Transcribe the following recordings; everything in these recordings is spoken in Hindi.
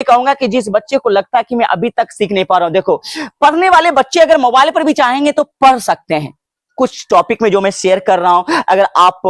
कहूंगा कि जिस बच्चे को लगता है कि मैं अभी तक सीख नहीं पा रहा हूं, देखो पढ़ने वाले बच्चे अगर मोबाइल पर भी चाहेंगे तो पढ़ सकते हैं। कुछ टॉपिक में जो मैं शेयर कर रहा हूं, अगर आप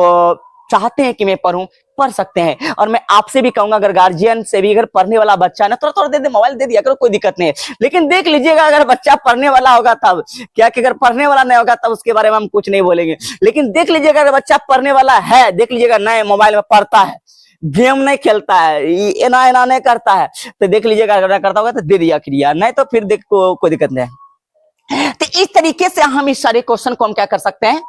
चाहते हैं कि मैं पढ़ूं, पढ़ सकते हैं। और मैं आपसे भी कहूंगा, अगर गार्जियन से भी अगर पढ़ने वाला बच्चा है ना, थोड़ा थोड़ा दे मोबाइल दे दिया करो, कोई दिक्कत नहीं है। लेकिन देख लीजिएगा, अगर बच्चा पढ़ने वाला होगा तब क्या, कि अगर पढ़ने वाला नहीं होगा तब उसके बारे में हम कुछ नहीं बोलेंगे। लेकिन देख लीजिएगा, अगर बच्चा पढ़ने वाला है, देख लीजिएगा नए मोबाइल में पढ़ता है, गेम नहीं खेलता है, एना एना नहीं करता है, तो देख लीजिएगा अगर करता होगा तो दे दिया क्रिया, नहीं तो फिर देख कोई दिक्कत नहीं है। तो इस तरीके से हम इस सारे क्वेश्चन को हम क्या कर सकते हैं,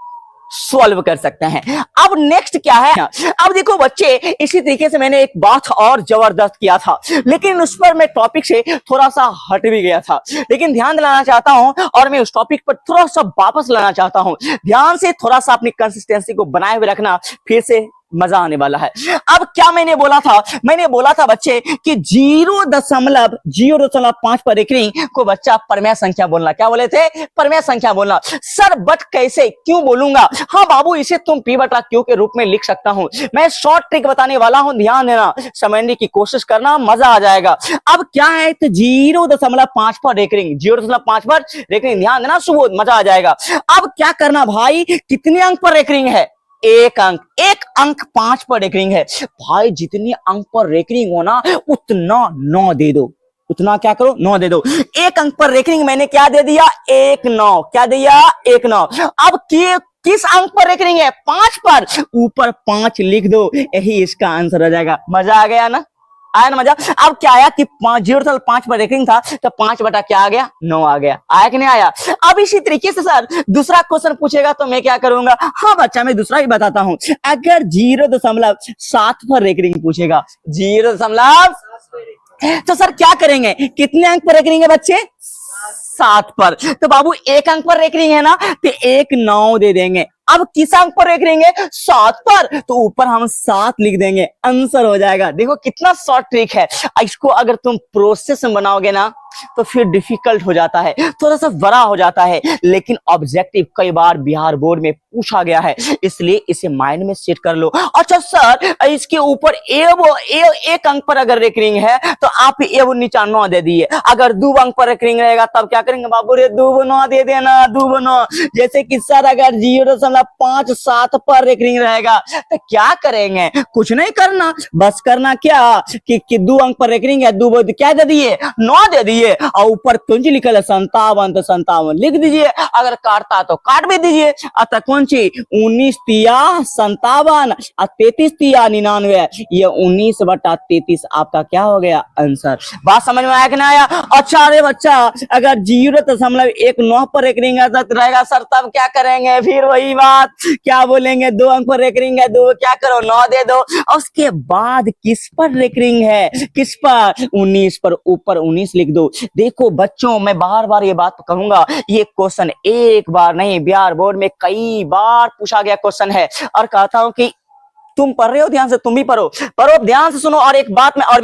सॉल्व कर सकते हैं। अब नेक्स्ट क्या है, अब देखो बच्चे, इसी तरीके से मैंने एक बात और जबरदस्त किया था, लेकिन उस पर मैं टॉपिक से थोड़ा सा हट भी गया था, लेकिन ध्यान दिलाना चाहता हूं और मैं उस टॉपिक पर थोड़ा सा वापस लाना चाहता हूं। ध्यान से थोड़ा सा अपनी कंसिस्टेंसी को बनाए हुए रखना, फिर से मजा आने वाला है। अब क्या मैंने बोला था, मैंने बोला था बच्चे कि 0.05 पर रेकरिंग को बच्चा परमेय संख्या बोलना। क्या बोले थे, परमेय संख्या बोलना। सर बट कैसे, क्यों बोलूंगा? हाँ बाबू, इसे तुम पी बटा क्यू के रूप में लिख सकता हूं। मैं शॉर्ट ट्रिक बताने वाला हूं, ध्यान देना, समझने की कोशिश करना, मजा आ जाएगा। अब क्या है, तो 0.5 पर रेकरिंग, 0.5 पर रेकरिंग, ध्यान देना, सुबोध, मजा आ जाएगा। अब क्या करना भाई, कितने अंक पर रेकरिंग है, एक अंक, एक अंक 5 पर रेकरिंग है भाई। जितने अंक पर रेकरिंग हो ना, उतना 9 दे दो, उतना क्या करो, 9 दे दो। एक अंक पर रेकरिंग मैंने क्या दे दिया, 1 9, क्या दिया, 1 9। अब किस अंक पर रेकरिंग है, 5 पर, ऊपर 5 लिख दो, यही इसका आंसर हो जाएगा। मजा आ गया ना, आया ना मजा। अब क्या आया कि 0.5 पर रेकरिंग था, तो 5 बटा क्या आ गया, 9 आ गया। आया कि नहीं आया? अब इसी तरीके से सर दूसरा क्वेश्चन पूछेगा तो मैं क्या करूंगा, हाँ बच्चा मैं दूसरा ही बताता हूं। अगर 0.7 पर रेकरिंग पूछेगा, 0. तो सर क्या करेंगे, कितने अंक पर रेकरिंग है बच्चे, 7 पर। तो बाबू एक अंक पर रेकरिंग है ना, तो 1 9 दे देंगे। अब किस अंक पर रेकरेंगे, 7 पर, तो ऊपर हम 7 लिख देंगे, आंसर हो जाएगा। देखो कितना शॉर्ट ट्रिक है। इसको अगर तुम प्रोसेस में बनाओगे ना तो फिर डिफिकल्ट हो जाता है, थोड़ा सा बड़ा हो जाता है, लेकिन ऑब्जेक्टिव कई बार बिहार बोर्ड में पूछा गया है, इसलिए इसे माइंड में सेट कर लो। अच्छा सर, इसके ऊपर एक अंक पर अगर रेकरिंग है तो आप एव नीचा 9 दे दिए। अगर 2 अंक पर रेकरिंग रहेगा तब क्या करेंगे बाबू रे, 2 9 दे देना, 2 9। जैसे कि सर अगर 0.57 पर रेकरिंग रहेगा तो क्या करेंगे, कुछ नहीं करना, बस करना क्या कि 2 अंक पर रेकरिंग है, 2 क्या दे दिए, 9 दे दिए, और ऊपर कुंज लिखल है 57, तो 57 लिख दीजिए। अगर काटता तो काट भी दीजिए। अतः कौन सी 19 तिया 57 और 33 तिया 99, ये 19 बटा 33 आपका क्या हो गया, आंसर। बात समझ में आया कि नहीं आया? अच्छा रे बच्चा, अगर 0.19 पर रेकरिंग रहेगा सर तब क्या करेंगे, फिर वही बात, क्या बोलेंगे, 2 अंक पर रेकरिंग है, 2 क्या करो, 9 दे दो। उसके बाद किस पर रेकरिंग है, किस पर, 19 पर, ऊपर 19 लिख दो। देखो बच्चों, मैं बार बार ये बात कहूंगा, ये क्वेश्चन एक बार नहीं, बिहार बोर्ड में कई बार पूछा गया क्वेश्चन है। और कहता हूं कि तुम पढ़ रहे हो ध्यान से, तुम भी पढ़ो, ध्यान से सुनो। और एक बात मैं और भी